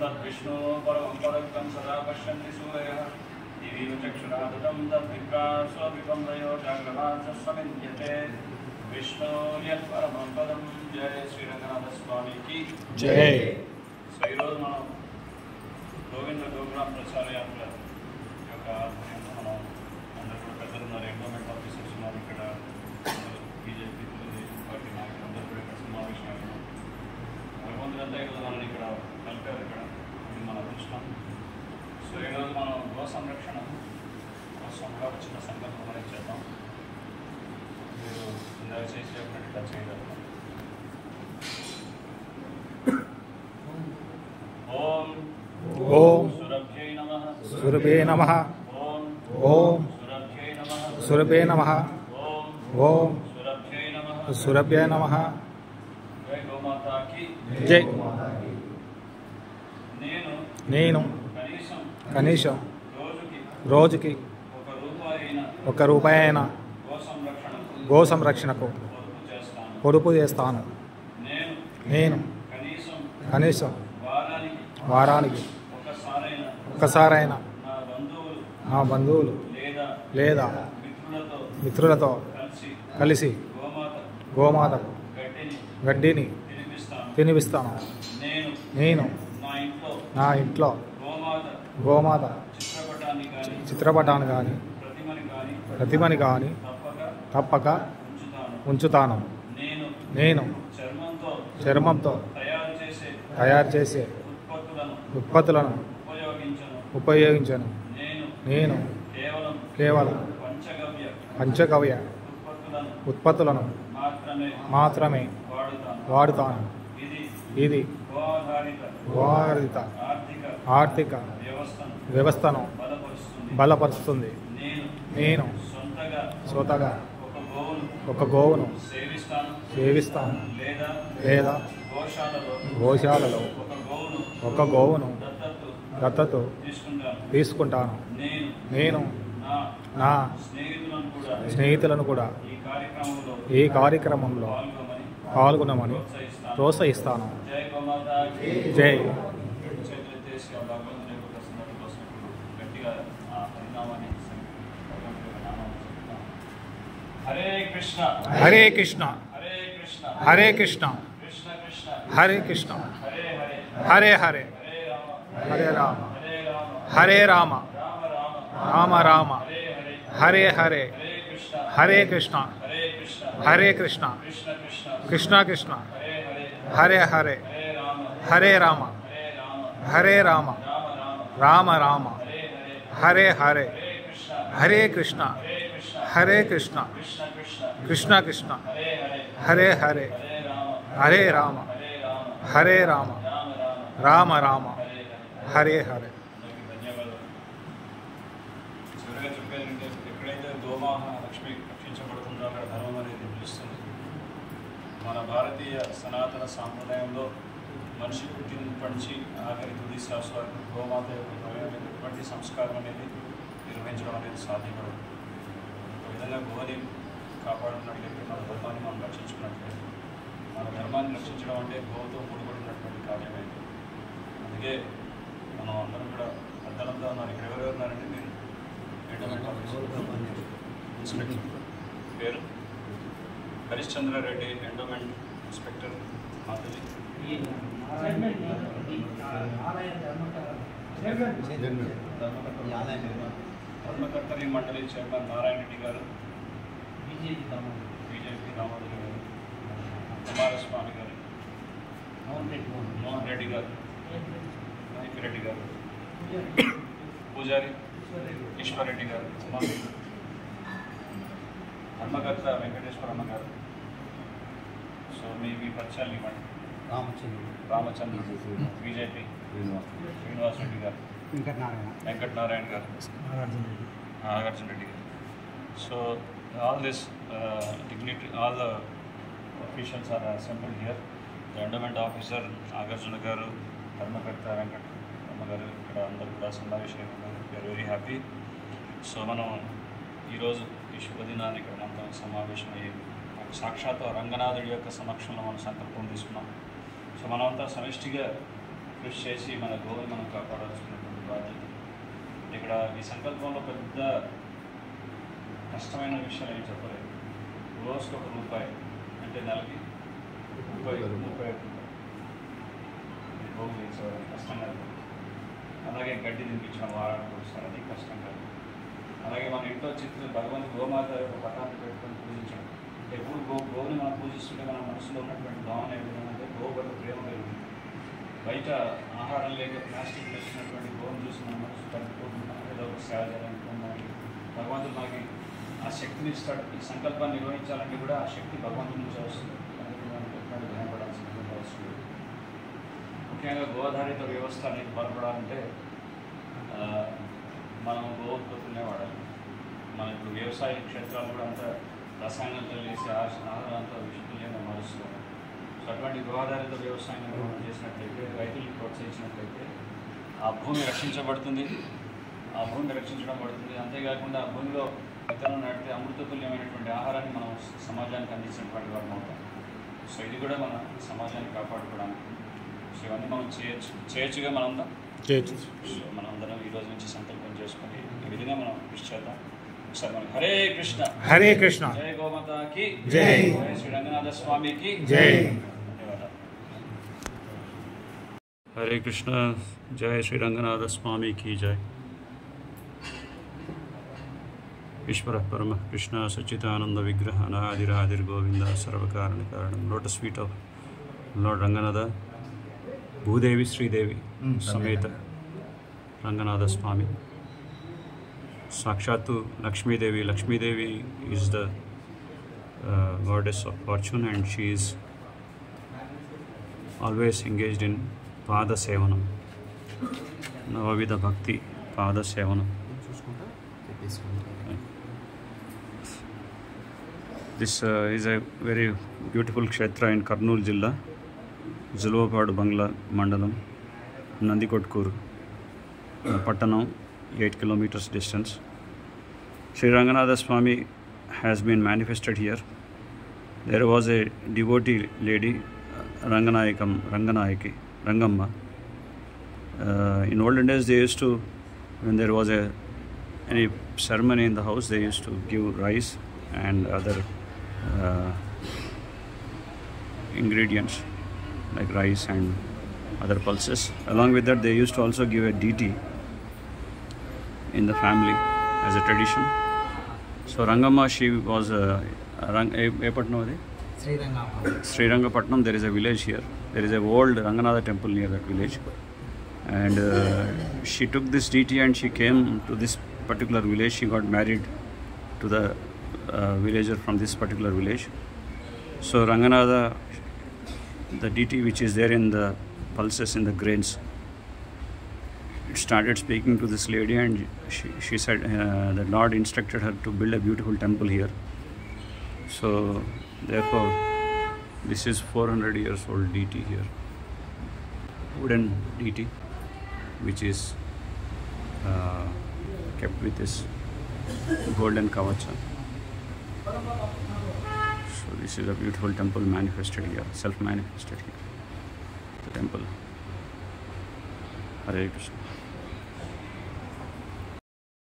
तद्विष्णु परमं पदं सदा पश्यन्ति सूरयः दिवीव चक्षुरादतं तद्विप्रास्वपिकं रयो जाग्रवाचस्वविद्यते विष्णु यत्परमं पदं जय श्रीरंगनाथ स्वामी की जय। సో ఈరోజు మనం గోవింద గోపురం ప్రచార యాత్ర యొక్క ఆధ్వర్యంలో మనం అందరూ కూడా పెద్దలు ఉన్నారు, ఎండోమెంట్ ఆఫీసర్స్ ఉన్నారు, ఇక్కడ బీజేపీ తెలుగుదేశం పార్టీ నాయకులు అందరూ కూడా ఇక్కడ సమావేశం అయినారు. భగవంతుడంతా ఈరోజు మనం ఇక్కడ కలిపారు. ఇక్కడ ఇది మన అదృష్టం. సో ఈరోజు మనం గో సంరక్షణ కోసంగా వచ్చిన సంకల్పం అనేది చేద్దాం. మీరు ఇందాక చేసి చెప్పినట్టు ఇట్లా చేయగలుగుతాం. ఓం ఓం సురభ్యై నమః సురభే నమః. ఓం ఓం సురభ్యై నమః సురభే నమః. ఓం ఓం సురభ్యై నమః. సురభ్యే నమః. జై గోమాతాకి జై. నేను కనీసం కనీసం రోజుకి ఒక రూపాయి అయిన గో సంరక్షణకు పొదుపు చేస్తాను. నేను కనీసం వారానికి ఒక్కసారైనా నా బంధువులు లేదా మిత్రులతో కలిసి గోమాతకు గడ్డిని తినిపిస్తాను. నేను నా ఇంట్లో గోమాత చిత్రపటాన్ని కానీ ప్రతిమని కానీ తప్పక ఉంచుతాను. నేను చర్మంతో తయారు చేసే ఉత్పత్తులను ఉపయోగించను. నేను కేవలం పంచగవ్య ఉత్పత్తులను మాత్రమే వాడుతాను. ఇది గోఆధారిత ఆర్థిక వ్యవస్థను బలపరుస్తుంది. నేను స్వతగా ఒక గోవును సేవిస్తాను లేదా గోశాలలో ఒక గోవును దత్తత తీసుకుంటాను. నేను నా స్నేహితులను కూడా ఈ కార్యక్రమంలో పాల్గొనమని ప్రోత్సహిస్తాను. జై. హరే కృష్ణ హరే కృష్ణ హరే కృష్ణ హరే కృష్ణ కృష్ణ కృష్ణ హరే కృష్ణ హరే హరే హరే హరే హరే రామ హరే రామ హరే రామ హరే రామ రామ రామ రామ రామ హరే హరే హరే హరే హరే కృష్ణ హరే కృష్ణ హరే కృష్ణ హరే కృష్ణ కృష్ణ కృష్ణ కృష్ణ కృష్ణ హరే హరే హరే హరే హరే రామ హరే రామ హరే రామ రామ రామ హరే హరే హరే హరే హరే కృష్ణ హరే కృష్ణ హరే కృష్ణ హరే కృష్ణ కృష్ణ కృష్ణ కృష్ణ కృష్ణ హరే హరే హరే హరే హరే రామ హరే రామ హరే రామ రామ రామ హరే హరే హరే. ధన్యవాదాలు. చివరిగా చెప్పేది ఏంటంటే ఎక్కడైతే గోమాత లక్ష్మి రక్షించబడుతుందో అక్కడ ధర్మం అనేది నిలుస్తుంది. మన భారతీయ సనాతన సాంప్రదాయంలో మనిషి పుట్టినప్పటి నుంచి ఆఖరి తుది శ్వాస వరకు గోమాత యొక్క ఎటువంటి సంస్కారం అనేది నిర్వహించడం అనేది సాధ్యపడదు. ఒక విధంగా గోని కాపాడుతున్నట్లయితే మన ధర్మాన్ని మనం రక్షించుకున్నట్లయితే, మన ధర్మాన్ని రక్షించడం అంటే గోవుతో ముడిపడినటువంటి కార్యమైంది. అందుకే మనం అందరం కూడా పెద్దలంతా ఉన్నారు. ఇక్కడ ఎవరెవరు ఉన్నారంటే మీరు ఎండోమెంట్ ఆఫీసర్ ఇన్స్పెక్టర్ పేరు హరిశ్చంద్రారెడ్డి, ఎండోమెంట్ ఇన్స్పెక్టర్ మాధవి, ధర్మకర్తరి మండలి చైర్మన్ నారాయణ రెడ్డి గారు, బీజేపీ దామోదర్ గారు, కుమారస్వామి గారు, మోహన్ రెడ్డి గారు, రెడ్డి గారు, పూజారి ఈశ్వరరెడ్డి గారు, ధర్మకర్త వెంకటేశ్వరమ్మ గారు. సో మీ పరిచయాలు ఇవ్వండి. రామచంద్ర బీజేపీ, శ్రీనివాస్ రెడ్డి గారు, వెంకటనారాయణ గారు, నాగార్జున రెడ్డి గారు. So all this dignity, all the officials are assembled here. The endowment officer Nagarjuna గారు, ధర్మకర్త వెంకటరమ్మ గారు ఇక్కడ అందరూ కూడా సమావేశం ఉన్నారు. We are very happy. సో మనం ఈరోజు ఈ శుభదినాన్ని ఇక్కడ మనతో సమావేశం అయ్యి సాక్షాత్ రంగనాథుడి యొక్క సమక్షంలో మనం సంకల్పం తీసుకున్నాం. సో మనమంతా సమిష్టిగా కృషి చేసి మన గోవుని మనం కాపాడాల్సినటువంటి బాధ్యత. ఇక్కడ ఈ సంకల్పంలో పెద్ద కష్టమైన విషయాలు ఏం చెప్పలేదు. రోజుకి ₹1 అంటే నెలకి 30 రూపాయలు గోవు వేసేవారు కష్టం కాదు. అలాగే గడ్డి తినిపించడం వారానికి వస్తారు, అది కష్టం కాదు. అలాగే మన ఇంట్లో భగవంతు గోమాత యొక్క పటాన్ని పెట్టుకొని పూజించడం. ఎప్పుడు గోవుని మనం పూజిస్తుంటే మన మనసులో ఉన్నటువంటి భావన ఏ విధంగా అంటే గోవు పట్ల ప్రేమ కలుగుతుంది. బయట ఆహారం లేక ప్లాస్టిక్ వేసినటువంటి గోవును చూసి మన మనసు తగ్గిపోతున్నాం, ఏదో ఒక సేవ చేయాలనుకున్నాం. భగవంతుడు మనకి ఆ శక్తిని ఇస్తాడు. ఈ సంకల్పాన్ని నిర్వహించాలంటే కూడా ఆ శక్తి భగవంతుడి నుంచి వస్తుంది. అందుకని మనం ఎప్పుడైనా భయపడాల్సినటువంటి అవసరం లేదు. ముఖ్యంగా గోధారిత వ్యవస్థ అనేది బలపడాలంటే మనం గో ఉత్పత్తులనే వాడాలి. మన ఇప్పుడు వ్యవసాయ క్షేత్రాలు కూడా అంతా రసాయనాలతో వేసి ఆహారం అంతా విషతుల్యంగా మారుస్తున్నాం. సో అటువంటి గోధారిత వ్యవసాయం మనం చేసినట్లయితే, రైతులను ప్రోత్సహించినట్లయితే ఆ భూమి రక్షించబడుతుంది. ఆ భూమి రక్షించడం పడుతుంది. అంతేకాకుండా ఆ భూమిలో విత్తనం నాటితే అమృతతుల్యమైనటువంటి ఆహారాన్ని మనం సమాజానికి అందించినటువంటి వారు అవుతాం. సో ఇది కూడా మన సమాజాన్ని కాపాడుకోవడానికి. సో ఇవన్నీ మనం చేయొచ్చుగా మనందరం చేయొచ్చు. సో మనందరం ఈ రోజు నుంచి సంకల్పం చేసుకొని ఈ విధంగా మనం కృషి చేద్దాం. ఒకసారి మనం హరే కృష్ణ హరే కృష్ణ, జై గోమాతకి జై, జై శ్రీ రంగనాథ స్వామికి జై. ధన్యవాదాలు. హరే కృష్ణ, జై శ్రీ రంగనాథ స్వామికి జై. ఈశ్వర పరమ కృష్ణ సచ్చిదానంద విగ్రహ అనాదిరాదిర్ గోవింద సర్వకారణ కారణం. Lotus feet of lord Ranganatha, Bhudevi Sridevi సమేత రంగనాథ స్వామి. సాక్షాత్తు Lakshmidevi. Lakshmidevi is the goddess of fortune, and she is always engaged in pada sevanam, navavida bhakti pada sevanam. This is a very beautiful kshetra in Kurnool Jilla, Zulwapadu Bangla Mandalam, Nandikotkur Pattanam, 8 kilometers distance. Sri Ranganatha Swami has been manifested here. There was a devotee lady, Rangamma. In olden days, they used to, when there was any ceremony in the house, they used to give rice and other ingredients like rice and other pulses. Along with that, they used to also give a deity in the family as a tradition. So Rangamma, she was Srirangapatnam. There is a village here. There is a old Ranganatha temple near that village, and she took this deity and she came to this particular village. She got married to the villager from this particular village. So Ranganatha, the deity which is there in the pulses, in the grains, it started speaking to this lady, and she said the Lord instructed her to build a beautiful temple here. So therefore this is 400 years old deity here, wooden deity which is kept with this golden kavacha. So this is a beautiful temple manifested here, self-manifested here, the temple. Hare Krishna.